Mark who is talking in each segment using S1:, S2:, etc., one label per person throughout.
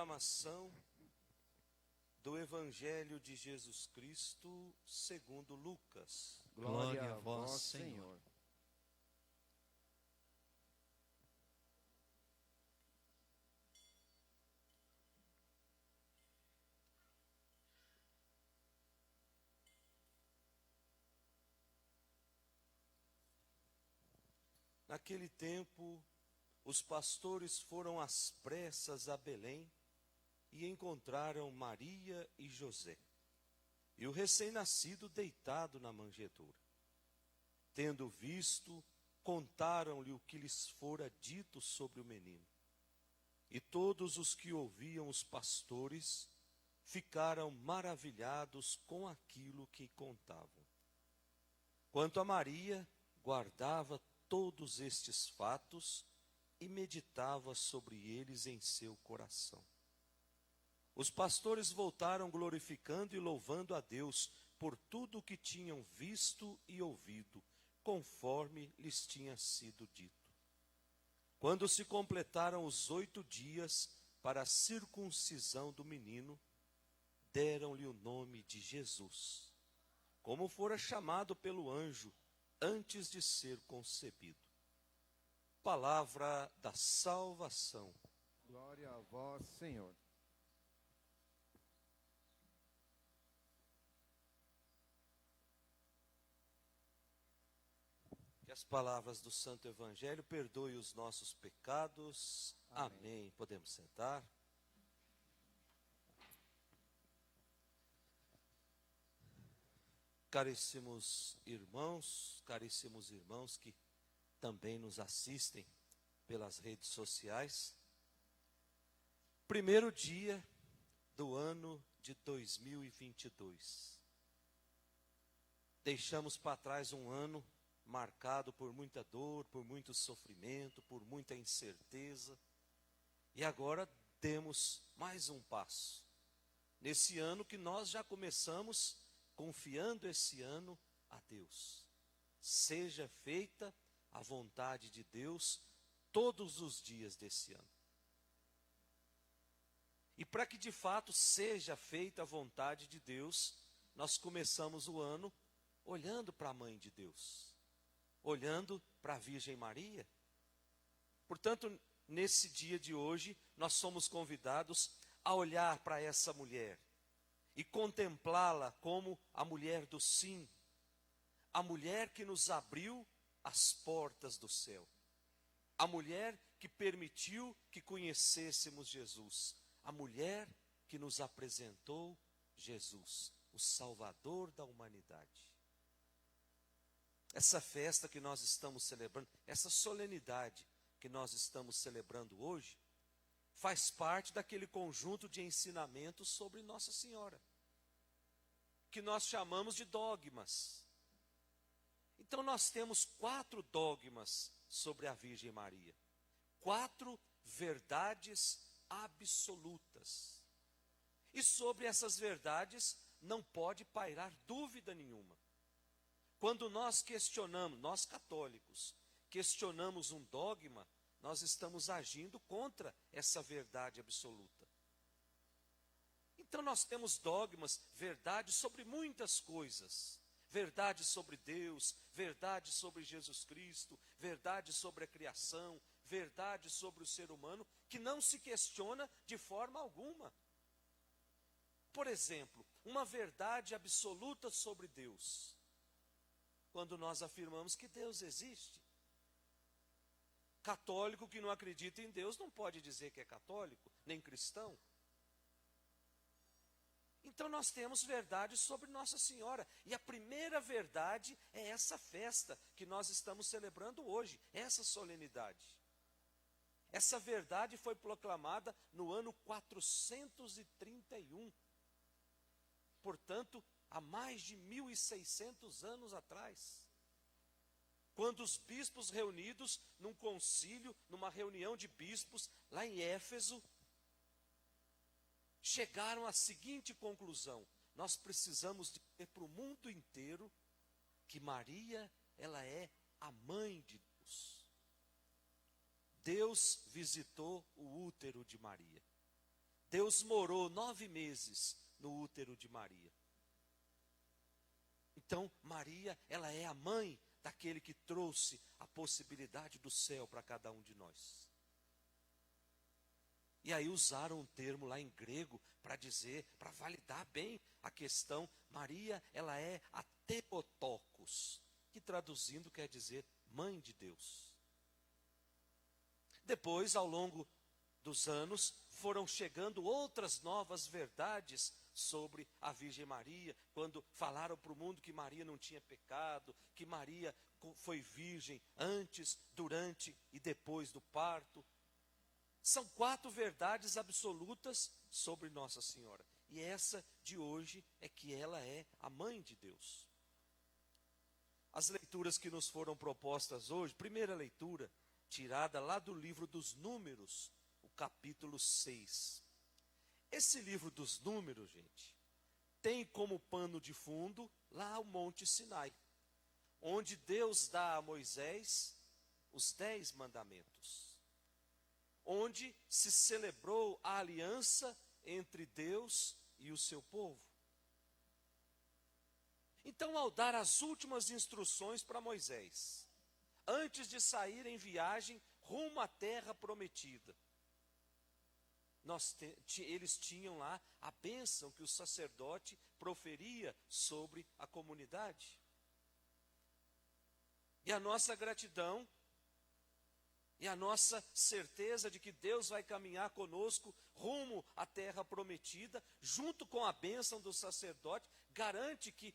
S1: Proclamação do Evangelho de Jesus Cristo segundo Lucas.
S2: Glória a vós, Senhor.
S1: Naquele tempo, os pastores foram às pressas a Belém e encontraram Maria e José, e o recém-nascido deitado na manjedoura. Tendo visto, contaram-lhe o que lhes fora dito sobre o menino. E todos os que ouviam os pastores ficaram maravilhados com aquilo que contavam. Quanto a Maria, guardava todos estes fatos e meditava sobre eles em seu coração. Os pastores voltaram glorificando e louvando a Deus por tudo o que tinham visto e ouvido, conforme lhes tinha sido dito. Quando se completaram os 8 dias para a circuncisão do menino, deram-lhe o nome de Jesus, como fora chamado pelo anjo antes de ser concebido. Palavra da salvação.
S2: Glória a vós, Senhor.
S1: Que as palavras do Santo Evangelho perdoem os nossos pecados. Amém. Podemos sentar. Caríssimos irmãos que também nos assistem pelas redes sociais. Primeiro dia do ano de 2022. Deixamos para trás um ano marcado por muita dor, por muito sofrimento, por muita incerteza. E agora demos mais um passo. Nesse ano que nós já começamos confiando esse ano a Deus. Seja feita a vontade de Deus todos os dias desse ano. E para que de fato seja feita a vontade de Deus, nós começamos o ano olhando para a Mãe de Deus, olhando para a Virgem Maria. Portanto, nesse dia de hoje, nós somos convidados a olhar para essa mulher e contemplá-la como a mulher do sim, a mulher que nos abriu as portas do céu, a mulher que permitiu que conhecêssemos Jesus, a mulher que nos apresentou Jesus, o Salvador da humanidade. Essa festa que nós estamos celebrando, essa solenidade que nós estamos celebrando hoje, faz parte daquele conjunto de ensinamentos sobre Nossa Senhora, que nós chamamos de dogmas. Então nós temos 4 dogmas sobre a Virgem Maria, 4 verdades absolutas. E sobre essas verdades não pode pairar dúvida nenhuma. Quando nós questionamos, nós católicos, questionamos um dogma, nós estamos agindo contra essa verdade absoluta. Então nós temos dogmas, verdades sobre muitas coisas. Verdade sobre Deus, verdade sobre Jesus Cristo, verdade sobre a criação, verdade sobre o ser humano, que não se questiona de forma alguma. Por exemplo, uma verdade absoluta sobre Deus. Quando nós afirmamos que Deus existe. Católico que não acredita em Deus não pode dizer que é católico, nem cristão. Então nós temos verdades sobre Nossa Senhora. E a primeira verdade é essa festa que nós estamos celebrando hoje, essa solenidade. Essa verdade foi proclamada no ano 431. Portanto, há mais de 1.600 anos atrás. Quando os bispos reunidos num concílio, numa reunião de bispos, lá em Éfeso, chegaram à seguinte conclusão: nós precisamos dizer para o mundo inteiro que Maria, ela é a mãe de Deus. Deus visitou o útero de Maria. Deus morou 9 meses no útero de Maria. Então, Maria, ela é a mãe daquele que trouxe a possibilidade do céu para cada um de nós. E aí usaram um termo lá em grego para dizer, para validar bem a questão. Maria, ela é a Theotokos, que traduzindo quer dizer mãe de Deus. Depois, ao longo dos anos, foram chegando outras novas verdades sobre a Virgem Maria, quando falaram para o mundo que Maria não tinha pecado, que Maria foi virgem antes, durante e depois do parto. São 4 verdades absolutas sobre Nossa Senhora. E essa de hoje é que ela é a mãe de Deus. As leituras que nos foram propostas hoje, primeira leitura, tirada lá do livro dos Números, o capítulo 6. Esse livro dos Números, gente, tem como pano de fundo lá o Monte Sinai, onde Deus dá a Moisés os 10 mandamentos, onde se celebrou a aliança entre Deus e o seu povo. Então, ao dar as últimas instruções para Moisés, antes de sair em viagem rumo à terra prometida, eles tinham lá a bênção que o sacerdote proferia sobre a comunidade. E a nossa gratidão e a nossa certeza de que Deus vai caminhar conosco rumo à terra prometida, junto com a bênção do sacerdote, garante que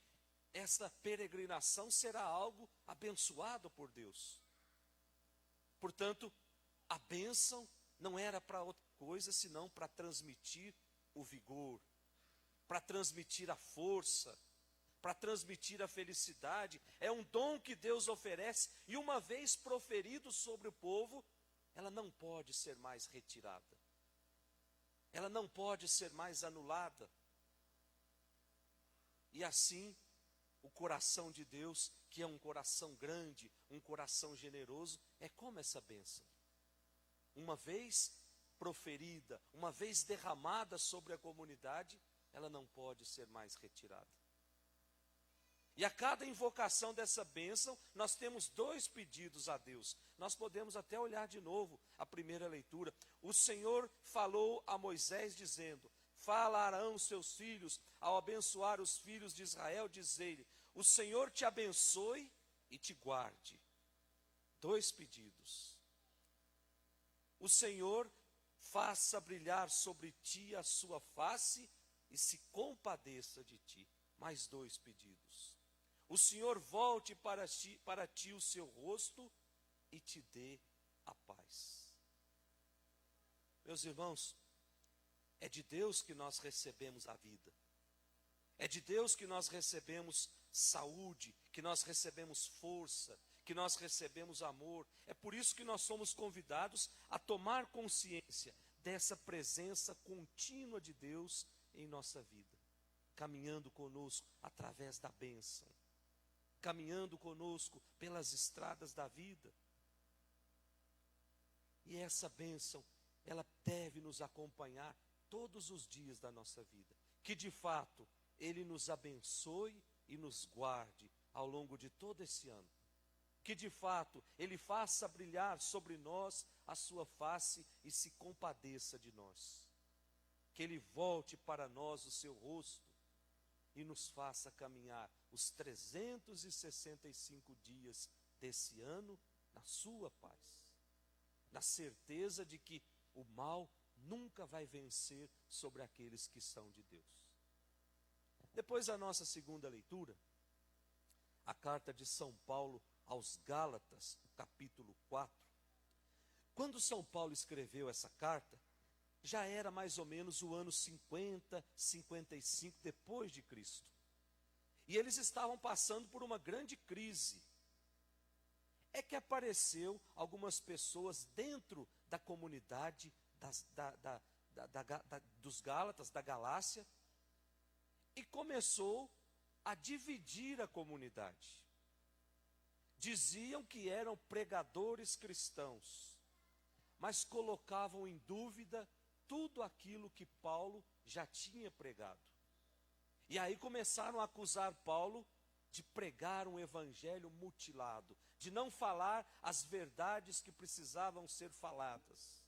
S1: essa peregrinação será algo abençoado por Deus. Portanto, a bênção não era para outra coisa, senão para transmitir o vigor, para transmitir a força, para transmitir a felicidade. É um dom que Deus oferece, e uma vez proferido sobre o povo, ela não pode ser mais retirada. Ela não pode ser mais anulada. E assim, o coração de Deus, que é um coração grande, um coração generoso, é como essa bênção. Uma vez proferida, uma vez derramada sobre a comunidade, ela não pode ser mais retirada. E a cada invocação dessa bênção, nós temos 2 pedidos a Deus. Nós podemos até olhar de novo a primeira leitura. O Senhor falou a Moisés dizendo: falarão seus filhos, ao abençoar os filhos de Israel, dizei-lhe: o Senhor te abençoe e te guarde. 2 pedidos. O Senhor faça brilhar sobre ti a sua face e se compadeça de ti. Mais 2 pedidos. O Senhor volte para ti o seu rosto e te dê a paz. Meus irmãos, é de Deus que nós recebemos a vida. É de Deus que nós recebemos saúde, que nós recebemos força, que nós recebemos amor. É por isso que nós somos convidados a tomar consciência dessa presença contínua de Deus em nossa vida, caminhando conosco através da bênção, caminhando conosco pelas estradas da vida. E essa bênção, ela deve nos acompanhar todos os dias da nossa vida. Que de fato Ele nos abençoe e nos guarde ao longo de todo esse ano. Que de fato Ele faça brilhar sobre nós a sua face e se compadeça de nós. Que Ele volte para nós o seu rosto e nos faça caminhar os 365 dias desse ano na sua paz, na certeza de que o mal nunca vai vencer sobre aqueles que são de Deus. Depois da nossa segunda leitura, a carta de São Paulo aos Gálatas, o capítulo 4. Quando São Paulo escreveu essa carta, já era mais ou menos o ano 50, 55 depois de Cristo. E eles estavam passando por uma grande crise. É que apareceu algumas pessoas dentro da comunidade dos Gálatas, da Galácia, e começou a dividir a comunidade. Diziam que eram pregadores cristãos, mas colocavam em dúvida tudo aquilo que Paulo já tinha pregado. E aí começaram a acusar Paulo de pregar um evangelho mutilado, de não falar as verdades que precisavam ser faladas.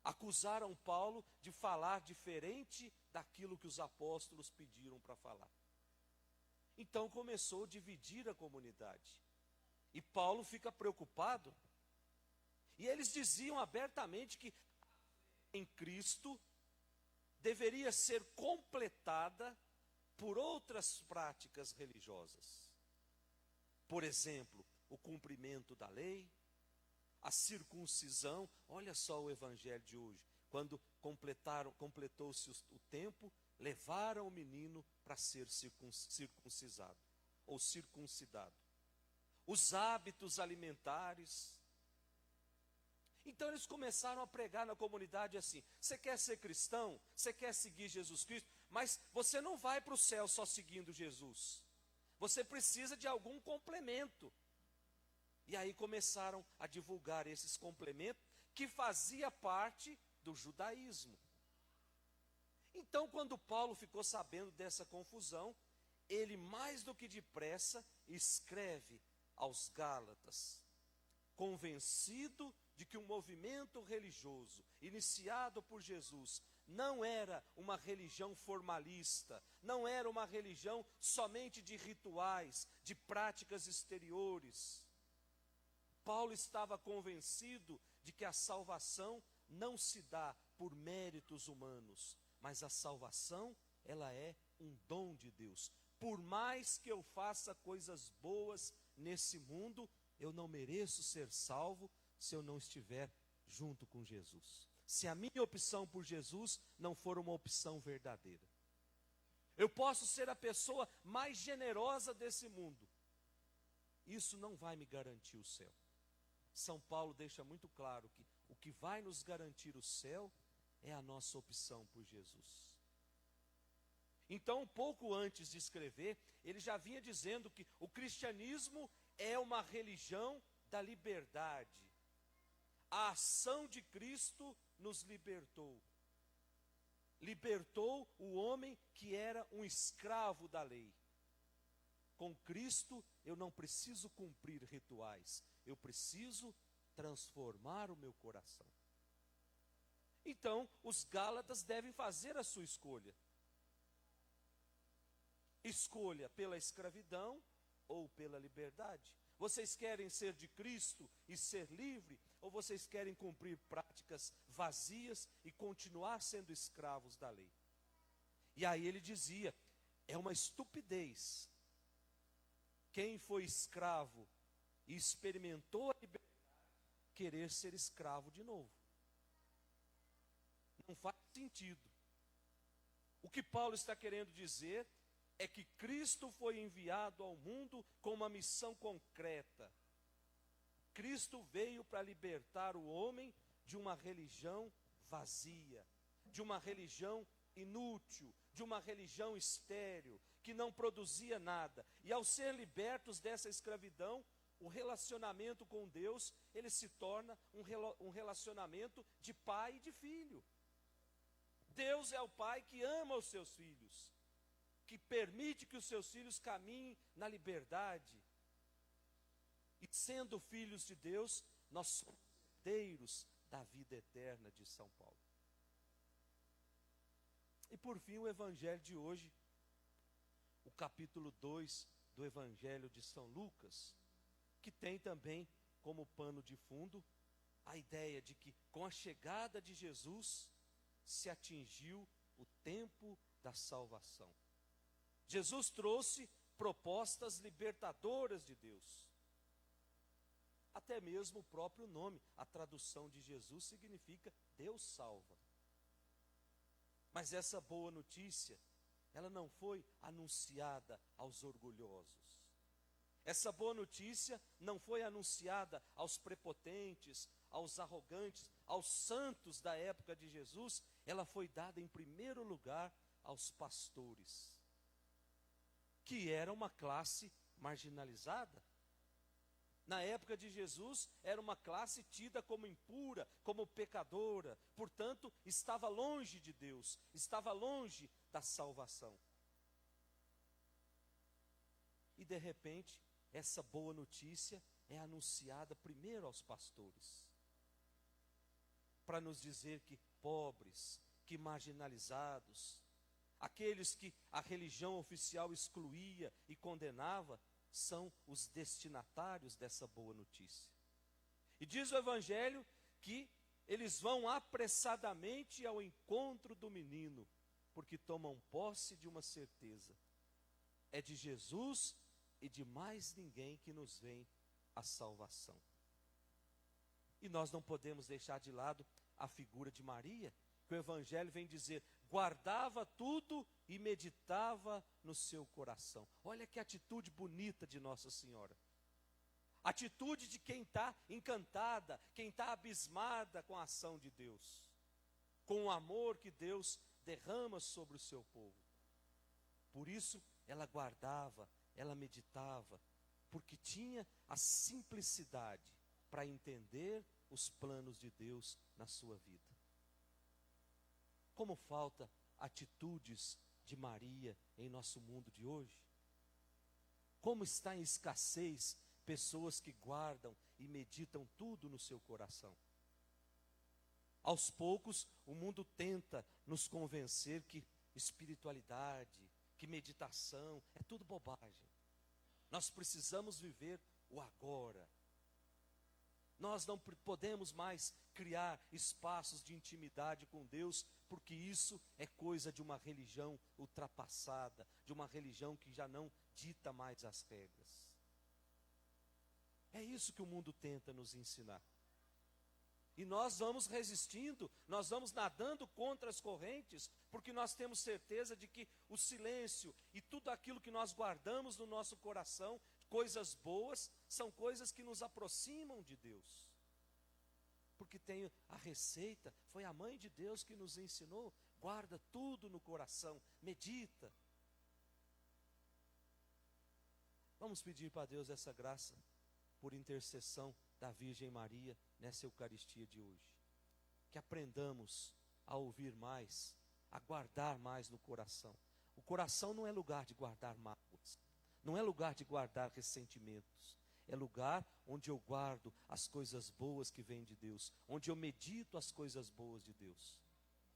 S1: Acusaram Paulo de falar diferente daquilo que os apóstolos pediram para falar. Então começou a dividir a comunidade. E Paulo fica preocupado. E eles diziam abertamente que em Cristo deveria ser completada por outras práticas religiosas. Por exemplo, o cumprimento da lei, a circuncisão. Olha só o evangelho de hoje. Quando completou-se o tempo, levaram o menino para ser circuncisado ou circuncidado. Os hábitos alimentares. Então eles começaram a pregar na comunidade assim: você quer ser cristão? Você quer seguir Jesus Cristo? Mas você não vai para o céu só seguindo Jesus. Você precisa de algum complemento. E aí começaram a divulgar esses complementos que fazia parte do judaísmo. Então, quando Paulo ficou sabendo dessa confusão, ele mais do que depressa escreve aos Gálatas, convencido de que o movimento religioso iniciado por Jesus não era uma religião formalista, não era uma religião somente de rituais, de práticas exteriores. Paulo estava convencido de que a salvação não se dá por méritos humanos, mas a salvação, ela é um dom de Deus. Por mais que eu faça coisas boas nesse mundo, eu não mereço ser salvo se eu não estiver junto com Jesus. Se a minha opção por Jesus não for uma opção verdadeira. Eu posso ser a pessoa mais generosa desse mundo. Isso não vai me garantir o céu. São Paulo deixa muito claro que o que vai nos garantir o céu é a nossa opção por Jesus. Então, pouco antes de escrever, ele já vinha dizendo que o cristianismo é uma religião da liberdade. A ação de Cristo nos libertou. Libertou o homem que era um escravo da lei. Com Cristo eu não preciso cumprir rituais, eu preciso transformar o meu coração. Então, os Gálatas devem fazer a sua escolha. Escolha pela escravidão ou pela liberdade. Vocês querem ser de Cristo e ser livre? Ou vocês querem cumprir práticas vazias e continuar sendo escravos da lei? E aí ele dizia, é uma estupidez. Quem foi escravo e experimentou a liberdade, querer ser escravo de novo. Não faz sentido. O que Paulo está querendo dizer é que Cristo foi enviado ao mundo com uma missão concreta. Cristo veio para libertar o homem de uma religião vazia, de uma religião inútil, de uma religião estéril, que não produzia nada. E ao ser libertos dessa escravidão, o relacionamento com Deus, ele se torna um relacionamento de pai e de filho. Deus é o pai que ama os seus filhos, que permite que os seus filhos caminhem na liberdade. E sendo filhos de Deus, nós somos herdeiros da vida eterna de São Paulo. E por fim, o evangelho de hoje, o capítulo 2 do evangelho de São Lucas, que tem também como pano de fundo a ideia de que com a chegada de Jesus se atingiu o tempo da salvação. Jesus trouxe propostas libertadoras de Deus. Até mesmo o próprio nome, a tradução de Jesus significa Deus salva. Mas essa boa notícia, ela não foi anunciada aos orgulhosos. Essa boa notícia não foi anunciada aos prepotentes, aos arrogantes, aos santos da época de Jesus. Ela foi dada em primeiro lugar aos pastores, que era uma classe marginalizada. Na época de Jesus, era uma classe tida como impura, como pecadora, portanto, estava longe de Deus, estava longe da salvação. E de repente, essa boa notícia é anunciada primeiro aos pastores, para nos dizer que pobres, que marginalizados, aqueles que a religião oficial excluía e condenava, são os destinatários dessa boa notícia. E diz o Evangelho que eles vão apressadamente ao encontro do menino, porque tomam posse de uma certeza: é de Jesus e de mais ninguém que nos vem a salvação. E nós não podemos deixar de lado a figura de Maria, que o Evangelho vem dizer: guardava tudo e meditava no seu coração. Olha que atitude bonita de Nossa Senhora. Atitude de quem está encantada, quem está abismada com a ação de Deus, com o amor que Deus derrama sobre o seu povo. Por isso, ela guardava, ela meditava, porque tinha a simplicidade para entender os planos de Deus na sua vida. Como falta atitudes de Maria em nosso mundo de hoje? Como está em escassez pessoas que guardam e meditam tudo no seu coração? Aos poucos, o mundo tenta nos convencer que espiritualidade, que meditação, é tudo bobagem. Nós precisamos viver o agora. Nós não podemos mais criar espaços de intimidade com Deus, porque isso é coisa de uma religião ultrapassada, de uma religião que já não dita mais as regras. É isso que o mundo tenta nos ensinar. E nós vamos resistindo, nós vamos nadando contra as correntes, porque nós temos certeza de que o silêncio e tudo aquilo que nós guardamos no nosso coração, coisas boas, são coisas que nos aproximam de Deus. Porque tem a receita, foi a mãe de Deus que nos ensinou: guarda tudo no coração, medita. Vamos pedir para Deus essa graça, por intercessão da Virgem Maria, nessa Eucaristia de hoje. Que aprendamos a ouvir mais, a guardar mais no coração. O coração não é lugar de guardar mágoas, não é lugar de guardar ressentimentos. É lugar onde eu guardo as coisas boas que vêm de Deus, onde eu medito as coisas boas de Deus.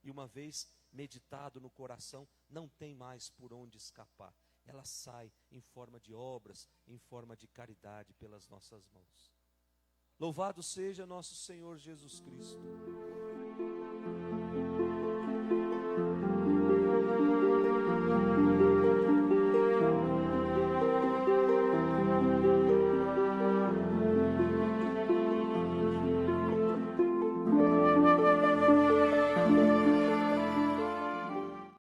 S1: E uma vez meditado no coração, não tem mais por onde escapar. Ela sai em forma de obras, em forma de caridade pelas nossas mãos. Louvado seja nosso Senhor Jesus Cristo,